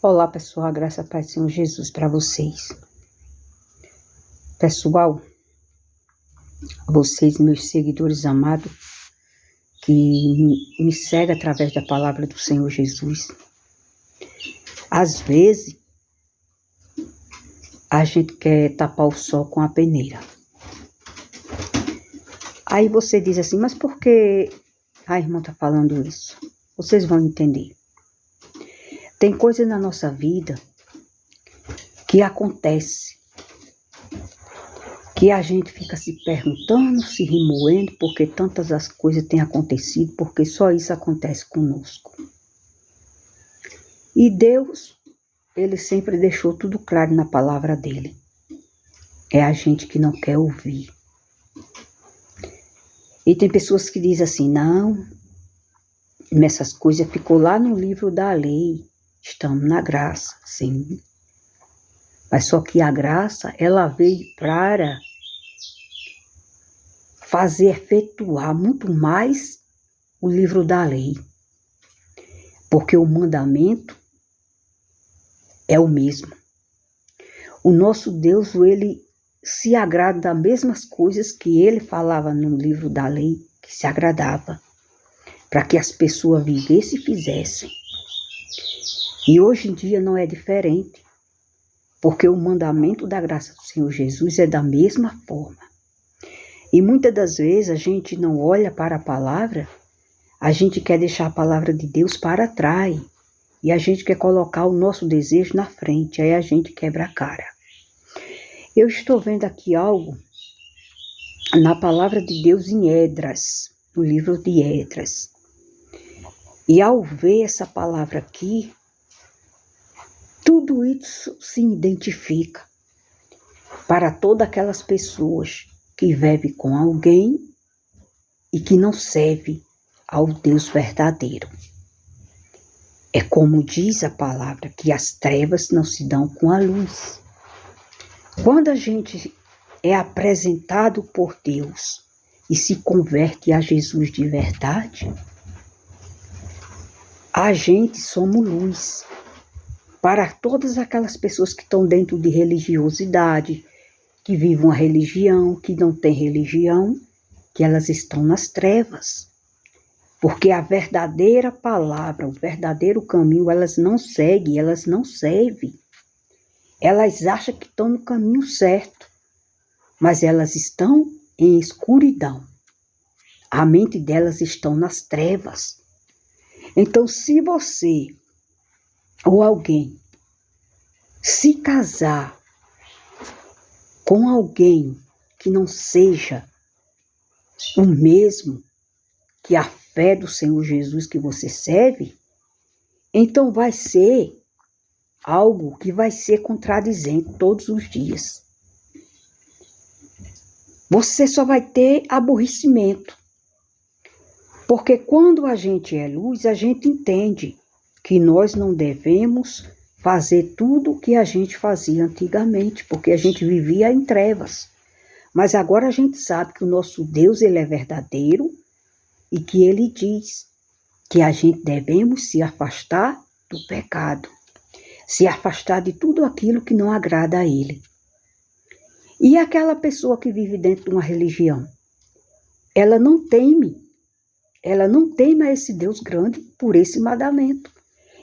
Olá, pessoal, a graça e a paz do Senhor Jesus para vocês. Pessoal, vocês, meus seguidores amados, que me seguem através da palavra do Senhor Jesus. Às vezes, a gente quer tapar o sol com a peneira. Aí você diz assim, mas por que a irmã está falando isso? Vocês vão entender. Tem coisa na nossa vida que acontece, que a gente fica se perguntando, se remoendo, porque tantas as coisas têm acontecido, porque só isso acontece conosco. E Deus, Ele sempre deixou tudo claro na palavra dele. É a gente que não quer ouvir. E tem pessoas que dizem assim, não, essas coisas ficou lá no livro da lei, estamos na graça, sim. Mas só que a graça, ela veio para fazer efetuar muito mais o livro da lei. Porque o mandamento é o mesmo. O nosso Deus, ele se agrada das mesmas coisas que ele falava no livro da lei, que se agradava, para que as pessoas vivessem e fizessem. E hoje em dia não é diferente, porque o mandamento da graça do Senhor Jesus é da mesma forma. E muitas das vezes a gente não olha para a palavra, a gente quer deixar a palavra de Deus para trás, e a gente quer colocar o nosso desejo na frente, aí a gente quebra a cara. Eu estou vendo aqui algo na palavra de Deus em Esdras, no livro de Esdras. E ao ver essa palavra aqui, tudo isso se identifica para todas aquelas pessoas que vivem com alguém e que não serve ao Deus verdadeiro. É como diz a palavra, que as trevas não se dão com a luz. Quando a gente é apresentado por Deus e se converte a Jesus de verdade, a gente somos luz para todas aquelas pessoas que estão dentro de religiosidade, que vivem uma religião, que não tem religião, que elas estão nas trevas. Porque a verdadeira palavra, o verdadeiro caminho, elas não seguem, elas não servem. Elas acham que estão no caminho certo, mas elas estão em escuridão. A mente delas está nas trevas. Então, se você ou alguém se casar com alguém que não seja o mesmo que a fé do Senhor Jesus que você serve, então vai ser algo que vai ser contradizente todos os dias. Você só vai ter aborrecimento. Porque quando a gente é luz, a gente entende que nós não devemos fazer tudo o que a gente fazia antigamente, porque a gente vivia em trevas. Mas agora a gente sabe que o nosso Deus, ele é verdadeiro e que ele diz que a gente devemos se afastar do pecado, se afastar de tudo aquilo que não agrada a ele. E aquela pessoa que vive dentro de uma religião, ela não teme a esse Deus grande por esse mandamento.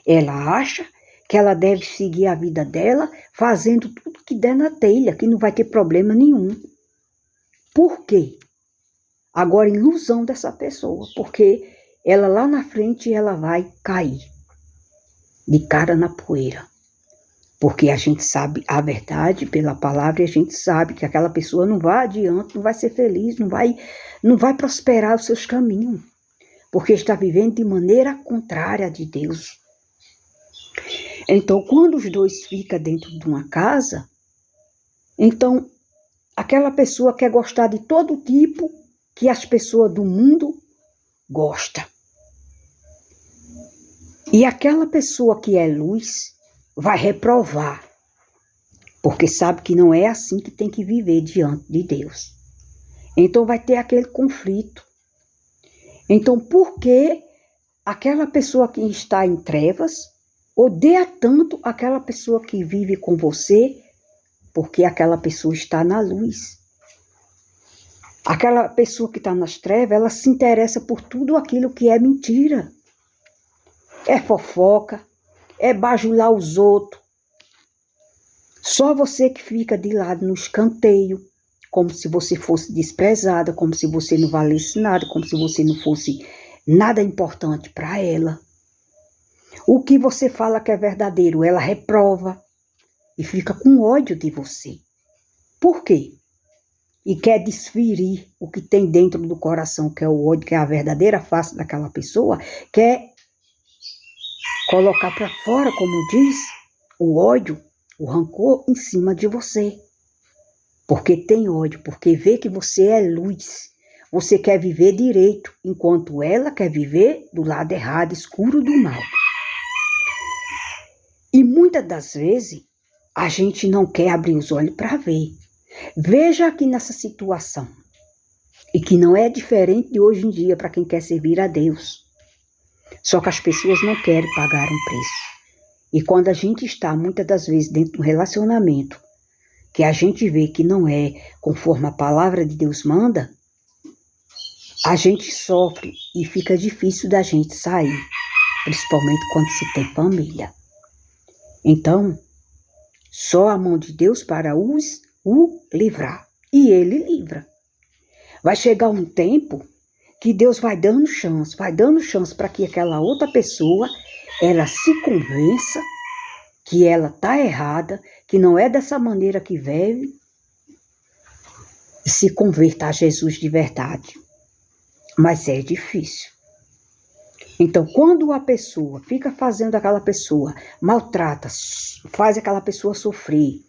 Ela acha que ela deve seguir a vida dela fazendo tudo que der na telha, que não vai ter problema nenhum. Por quê? Agora, ilusão dessa pessoa, porque ela lá na frente ela vai cair de cara na poeira. Porque a gente sabe a verdade pela palavra e a gente sabe que aquela pessoa não vai adiante, não vai ser feliz, não vai prosperar os seus caminhos. Porque está vivendo de maneira contrária de Deus. Então, quando os dois ficam dentro de uma casa, então aquela pessoa quer gostar de todo tipo que as pessoas do mundo gostam. E aquela pessoa que é luz vai reprovar, porque sabe que não é assim que tem que viver diante de Deus. Então vai ter aquele conflito. Então, por que aquela pessoa que está em trevas odeia tanto aquela pessoa que vive com você, porque aquela pessoa está na luz. Aquela pessoa que está nas trevas, ela se interessa por tudo aquilo que é mentira. É fofoca, é bajular os outros. Só você que fica de lado no escanteio, como se você fosse desprezada, como se você não valesse nada, como se você não fosse nada importante para ela. O que você fala que é verdadeiro, ela reprova e fica com ódio de você. Por quê? E quer desferir o que tem dentro do coração, que é o ódio, que é a verdadeira face daquela pessoa, quer colocar para fora, como diz, o ódio, o rancor em cima de você. Porque tem ódio, porque vê que você é luz. Você quer viver direito, enquanto ela quer viver do lado errado, escuro do mal. E muitas das vezes, a gente não quer abrir os olhos para ver. Veja aqui nessa situação, e que não é diferente de hoje em dia para quem quer servir a Deus. Só que as pessoas não querem pagar um preço. E quando a gente está, muitas das vezes, dentro de um relacionamento, que a gente vê que não é conforme a palavra de Deus manda, a gente sofre e fica difícil da gente sair, principalmente quando se tem família. Então, só a mão de Deus para o livrar. E Ele livra. Vai chegar um tempo que Deus vai dando chance para que aquela outra pessoa, ela se convença que ela está errada, que não é dessa maneira que veio, e se converta a Jesus de verdade. Mas é difícil. Então, quando a pessoa fica fazendo aquela pessoa, maltrata, faz aquela pessoa sofrer,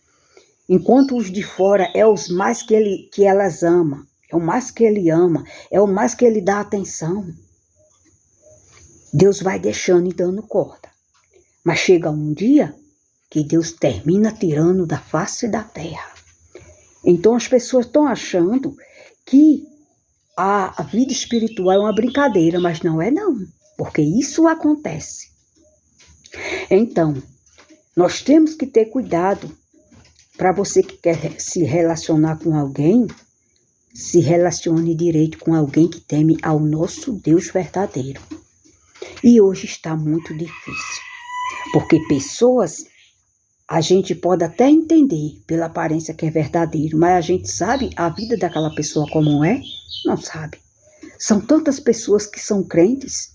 enquanto os de fora é os mais que elas amam, é o mais que ele ama, é o mais que ele dá atenção, Deus vai deixando e dando corda. Mas chega um dia que Deus termina tirando da face da terra. Então as pessoas estão achando que a vida espiritual é uma brincadeira, mas não é não, porque isso acontece. Então, nós temos que ter cuidado para você que quer se relacionar com alguém, se relacione direito com alguém que teme ao nosso Deus verdadeiro. E hoje está muito difícil, porque pessoas, a gente pode até entender pela aparência que é verdadeiro, mas a gente sabe a vida daquela pessoa como é? Não sabe. São tantas pessoas que são crentes,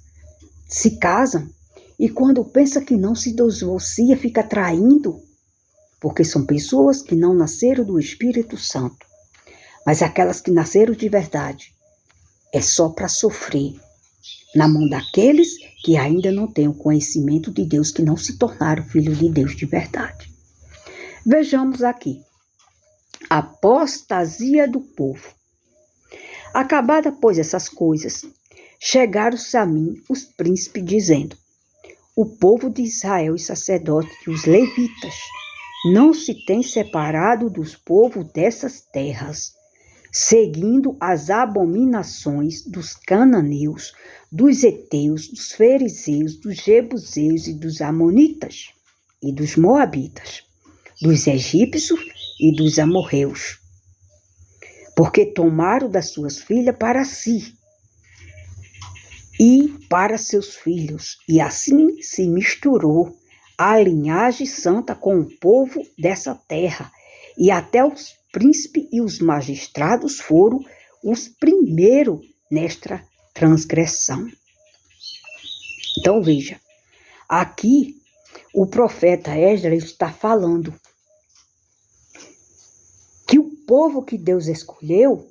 se casam, e quando pensa que não se divorcia, fica traindo, porque são pessoas que não nasceram do Espírito Santo. Mas aquelas que nasceram de verdade, é só para sofrer na mão daqueles que ainda não têm o conhecimento de Deus, que não se tornaram filhos de Deus de verdade. Vejamos aqui. Apostasia do povo. Acabada, pois, essas coisas, chegaram-se a mim os príncipes, dizendo: o povo de Israel, os sacerdotes e os levitas, não se têm separado dos povos dessas terras, seguindo as abominações dos cananeus, dos heteus, dos fariseus, dos jebuseus e dos amonitas, e dos moabitas, dos egípcios e dos amorreus, porque tomaram das suas filhas para si e para seus filhos, e assim se misturou a linhagem santa com o povo dessa terra, e até os príncipes e os magistrados foram os primeiros nesta transgressão. Então veja, aqui o profeta Esdras está falando que o povo que Deus escolheu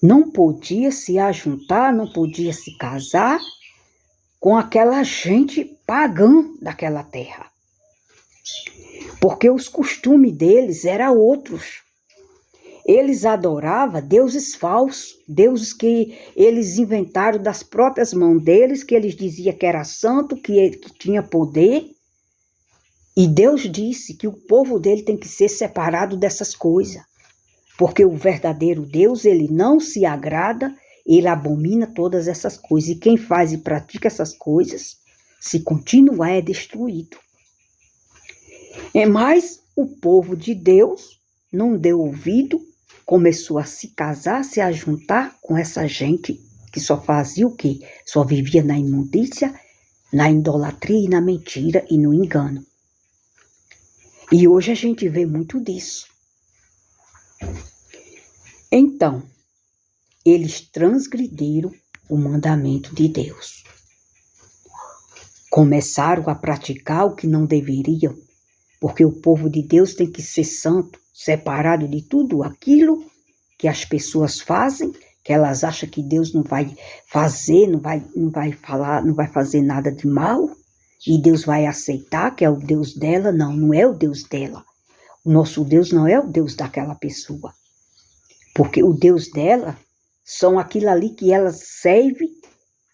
não podia se ajuntar, não podia se casar com aquela gente pagã daquela terra. Porque os costumes deles eram outros. Eles adoravam deuses falsos, deuses que eles inventaram das próprias mãos deles, que eles diziam que era santo, que tinha poder. E Deus disse que o povo dele tem que ser separado dessas coisas. Porque o verdadeiro Deus, ele não se agrada, ele abomina todas essas coisas. E quem faz e pratica essas coisas Se continuar, é destruído. Mas o povo de Deus não deu ouvido, começou a se casar, se ajuntar com essa gente que só fazia o quê? Só vivia na imundícia, na idolatria e na mentira e no engano. E hoje a gente vê muito disso. Então, eles transgrediram o mandamento de Deus. Começaram a praticar o que não deveriam, porque o povo de Deus tem que ser santo, separado de tudo aquilo que as pessoas fazem, que elas acham que Deus não vai fazer, não vai falar, não vai fazer nada de mal, e Deus vai aceitar que é o Deus dela. Não, não é o Deus dela. O nosso Deus não é o Deus daquela pessoa. Porque o Deus dela são aquilo ali que ela serve,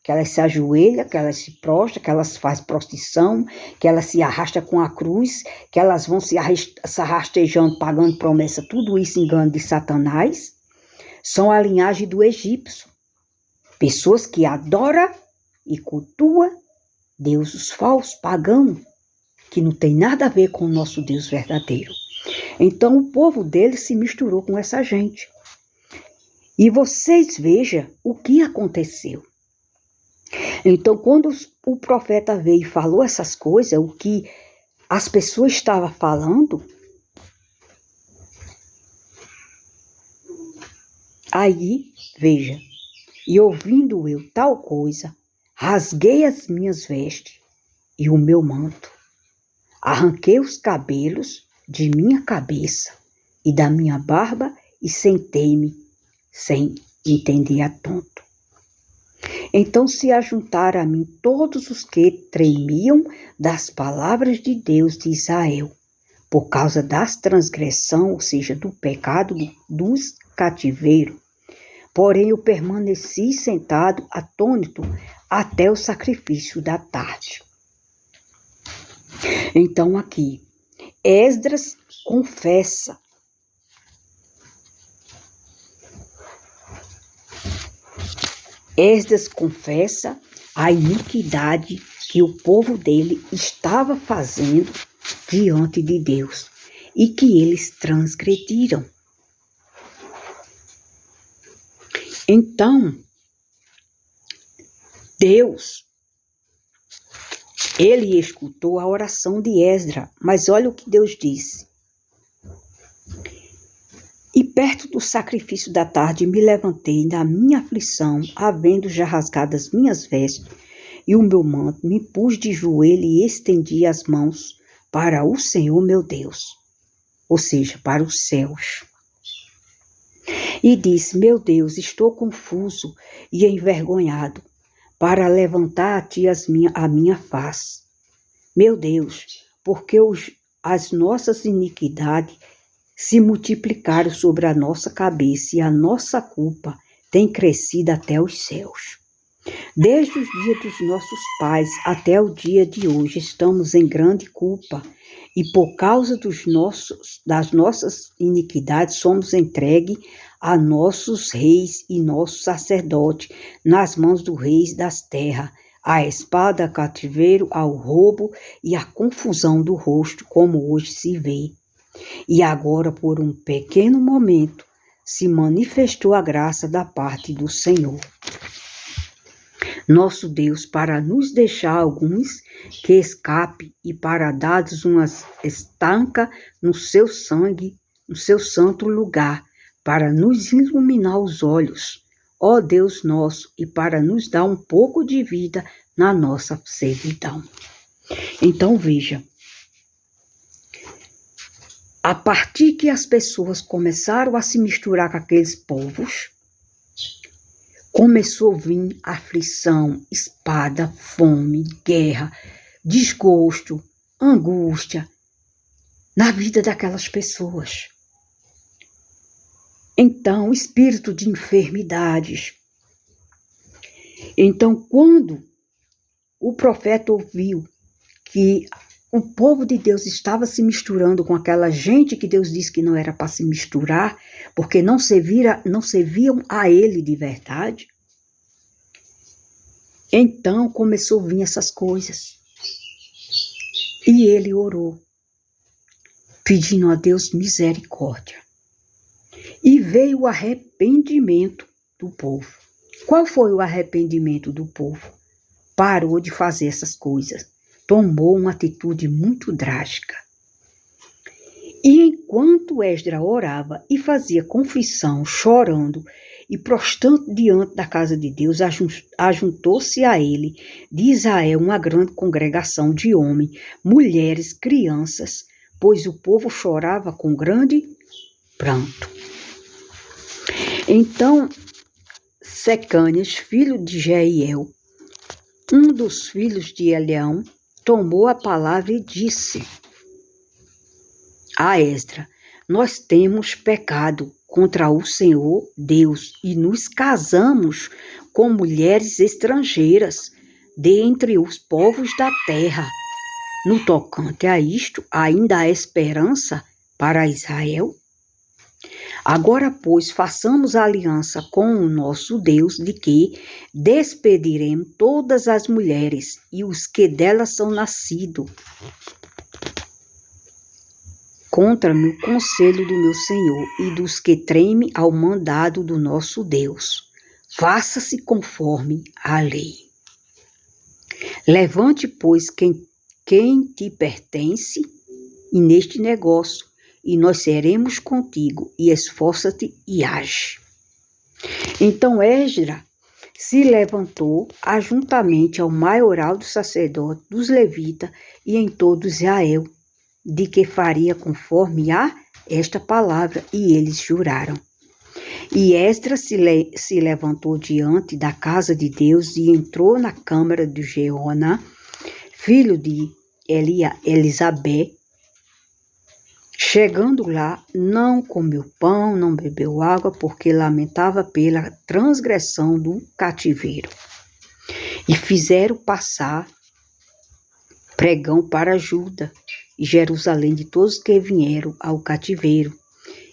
que ela se ajoelha, que ela se prostra, que elas fazem prostituição, que ela se arrasta com a cruz, que elas vão se arrastejando, pagando promessa, tudo isso engano de Satanás. São a linhagem do egípcio. Pessoas que adoram e cultuam deuses falsos, pagãos, que não tem nada a ver com o nosso Deus verdadeiro. Então o povo dele se misturou com essa gente. E vocês vejam o que aconteceu. Então, quando o profeta veio e falou essas coisas, o que as pessoas estavam falando, aí, veja, e ouvindo eu tal coisa, rasguei as minhas vestes e o meu manto, arranquei os cabelos de minha cabeça e da minha barba e sentei-me sem entender a tonto. Então se ajuntaram a mim todos os que tremiam das palavras de Deus de Israel, por causa das transgressões, ou seja, do pecado dos cativeiros. Porém eu permaneci sentado atônito até o sacrifício da tarde. Então aqui, Esdras confessa a iniquidade que o povo dele estava fazendo diante de Deus e que eles transgrediram. Então, Deus, ele escutou a oração de Esdras, mas olha o que Deus disse. E perto do sacrifício da tarde me levantei da minha aflição, havendo já rasgado as minhas vestes e o meu manto, me pus de joelho e estendi as mãos para o Senhor meu Deus, ou seja, para os céus. E disse, meu Deus, estou confuso e envergonhado para levantar a ti a minha face. Meu Deus, porque as nossas iniquidades se multiplicaram sobre a nossa cabeça e a nossa culpa tem crescido até os céus. Desde os dias dos nossos pais até o dia de hoje estamos em grande culpa e por causa das nossas iniquidades somos entregues a nossos reis e nossos sacerdotes nas mãos dos reis das terras, à espada, ao cativeiro, ao roubo e à confusão do rosto, como hoje se vê. E agora, por um pequeno momento, se manifestou a graça da parte do Senhor, nosso Deus, para nos deixar alguns que escape e para dar-nos umas estancas no seu sangue, no seu santo lugar, para nos iluminar os olhos, ó Deus nosso, e para nos dar um pouco de vida na nossa servidão. Então veja, a partir que as pessoas começaram a se misturar com aqueles povos, começou a vir aflição, espada, fome, guerra, desgosto, angústia na vida daquelas pessoas. Então, espírito de enfermidades. Então, quando o profeta ouviu que o povo de Deus estava se misturando com aquela gente que Deus disse que não era para se misturar, porque não serviam a ele de verdade. Então começou a vir essas coisas. E ele orou, pedindo a Deus misericórdia. E veio o arrependimento do povo. Qual foi o arrependimento do povo? Parou de fazer essas coisas. Tomou uma atitude muito drástica. E enquanto Esdras orava e fazia confissão, chorando e prostrando diante da casa de Deus, ajuntou-se a ele de Israel uma grande congregação de homens, mulheres, crianças, pois o povo chorava com grande pranto. Então, Secanias, filho de Jeiel, um dos filhos de Elião, tomou a palavra e disse a Esdras: nós temos pecado contra o Senhor Deus e nos casamos com mulheres estrangeiras dentre os povos da terra. No tocante a isto, ainda há esperança para Israel? Agora, pois, façamos aliança com o nosso Deus, de que despediremos todas as mulheres e os que delas são nascidos, contra-me o conselho do meu Senhor e dos que tremem ao mandado do nosso Deus. Faça-se conforme a lei. Levante, pois, quem te pertence e neste negócio, e nós seremos contigo, e esforça-te e age. Então Esdras se levantou juntamente ao maioral dos sacerdotes, dos levitas e em todo Israel, de que faria conforme a esta palavra, e eles juraram. E Esdras se levantou diante da casa de Deus e entrou na câmara de Jeoná, filho de Elisabé. Chegando lá, não comeu pão, não bebeu água, porque lamentava pela transgressão do cativeiro. E fizeram passar pregão para Judá e Jerusalém de todos que vieram ao cativeiro,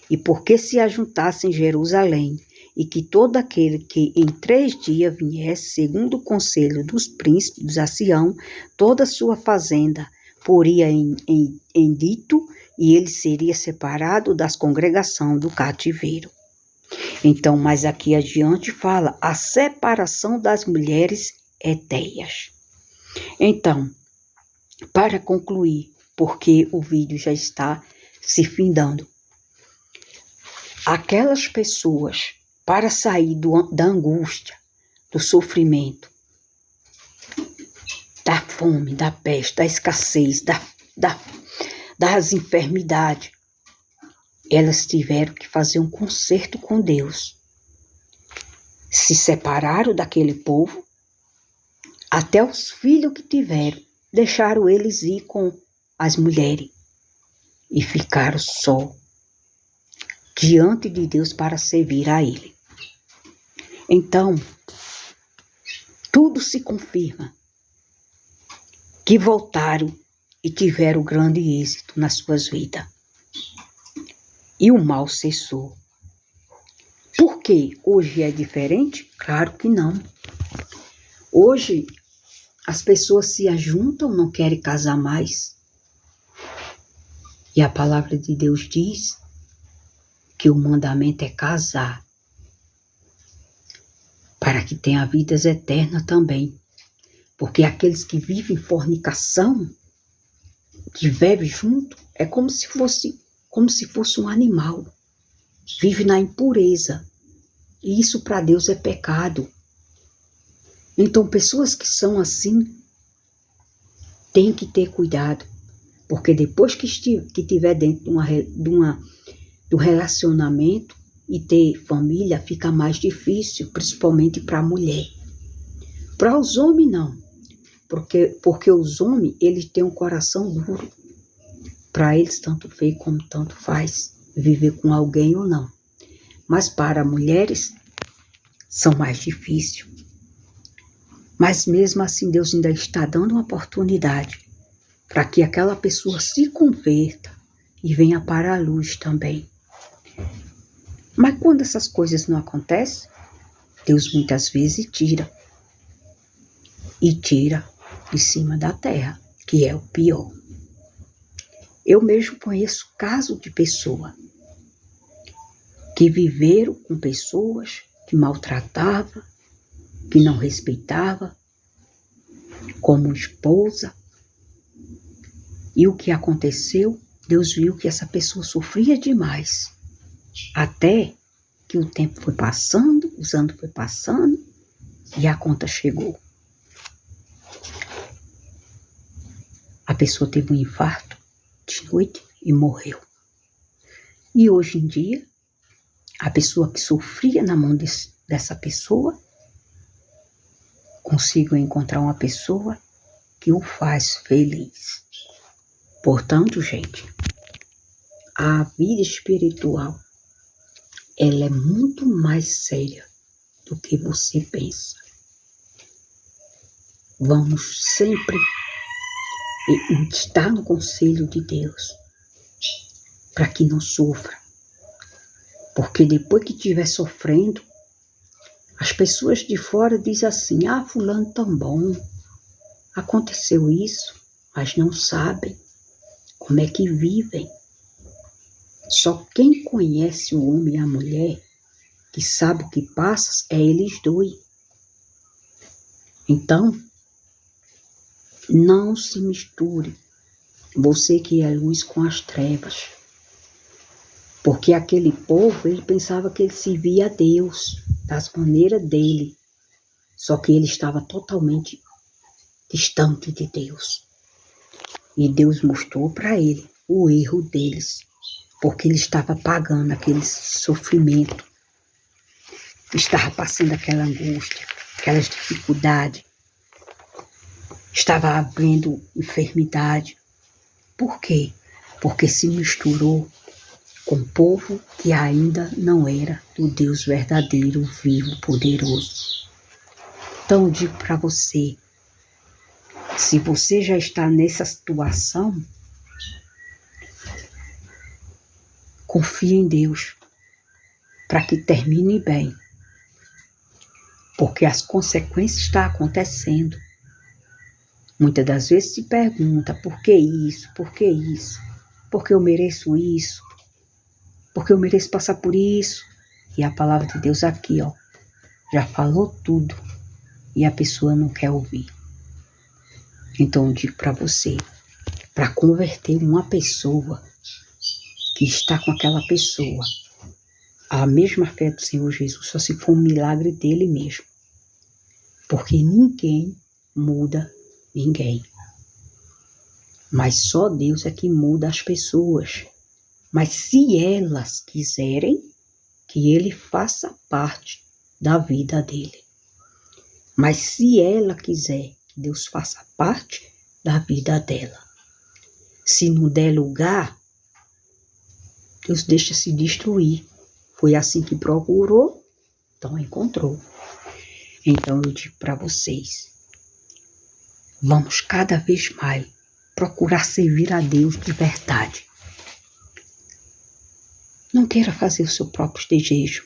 e porque se ajuntassem em Jerusalém, e que todo aquele que em 3 dias viesse, segundo o conselho dos príncipes de Sião, toda a sua fazenda poria em dito, e ele seria separado das congregações do cativeiro. Então, mais aqui adiante fala a separação das mulheres hetéias. Então, para concluir, porque o vídeo já está se findando, aquelas pessoas, para sair da angústia, do sofrimento, da fome, da peste, da escassez, das enfermidades, elas tiveram que fazer um concerto com Deus. Se separaram daquele povo, até os filhos que tiveram, deixaram eles ir com as mulheres e ficaram só diante de Deus para servir a Ele. Então, tudo se confirma que voltaram e tiveram grande êxito nas suas vidas. E o mal cessou. Por quê? Hoje é diferente? Claro que não. Hoje as pessoas se ajuntam, não querem casar mais. E a palavra de Deus diz que o mandamento é casar, para que tenha vidas eternas também. Porque aqueles que vivem em fornicação, que bebem junto, é como se fosse um animal. Vive na impureza. E isso para Deus é pecado. Então, pessoas que são assim, têm que ter cuidado. Porque depois que estiver dentro do relacionamento e ter família, fica mais difícil, principalmente para a mulher. Para os homens, não. Porque os homens, eles têm um coração duro. Para eles, tanto fez como tanto faz viver com alguém ou não. Mas para mulheres, são mais difíceis. Mas mesmo assim, Deus ainda está dando uma oportunidade para que aquela pessoa se converta e venha para a luz também. Mas quando essas coisas não acontecem, Deus muitas vezes tira de cima da terra, que é o pior. Eu mesmo conheço casos de pessoas que viveram com pessoas que maltratavam, que não respeitavam, como esposa. E o que aconteceu? Deus viu que essa pessoa sofria demais. Até que o tempo foi passando, os anos foi passando e a conta chegou. A pessoa teve um infarto de noite e morreu. E hoje em dia, a pessoa que sofria na mão dessa pessoa, consigo encontrar uma pessoa que o faz feliz. Portanto, gente, a vida espiritual, ela é muito mais séria do que você pensa. Vamos sempre estar no conselho de Deus, para que não sofra. Porque depois que estiver sofrendo, as pessoas de fora dizem assim, fulano tão bom, aconteceu isso, mas não sabem como é que vivem. Só quem conhece o homem e a mulher, que sabe o que passa, é eles dois. Então, não se misture, você que é luz, com as trevas. Porque aquele povo, ele pensava que ele servia a Deus, das maneiras dele. Só que ele estava totalmente distante de Deus. E Deus mostrou para ele o erro deles. Porque ele estava pagando aquele sofrimento. Estava passando aquela angústia, aquelas dificuldades. Estava abrindo enfermidade. Por quê? Porque se misturou com o povo que ainda não era do Deus verdadeiro, vivo, poderoso. Então eu digo para você, se você já está nessa situação, confie em Deus, para que termine bem. Porque as consequências estão acontecendo. Muitas das vezes se pergunta, por que isso? Por que isso? Porque eu mereço isso? Porque eu mereço passar por isso? E a palavra de Deus aqui, já falou tudo. E a pessoa não quer ouvir. Então eu digo para você, para converter uma pessoa que está com aquela pessoa, a mesma fé do Senhor Jesus, só se for um milagre dele mesmo. Porque ninguém muda ninguém. Mas só Deus é que muda as pessoas. Mas se elas quiserem, que ele faça parte da vida dele. Mas se ela quiser, que Deus faça parte da vida dela. Se não der lugar, Deus deixa se destruir. Foi assim que procurou, então encontrou. Então eu digo para vocês, vamos cada vez mais procurar servir a Deus de verdade. Não queira fazer o seu próprio desejo.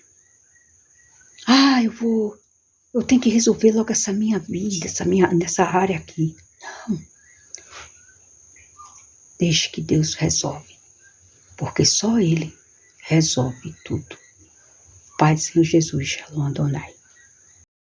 Eu tenho que resolver logo essa minha vida, nessa área aqui. Não. Deixe que Deus resolve, porque só Ele resolve tudo. Pai do Senhor Jesus, Shalom Adonai.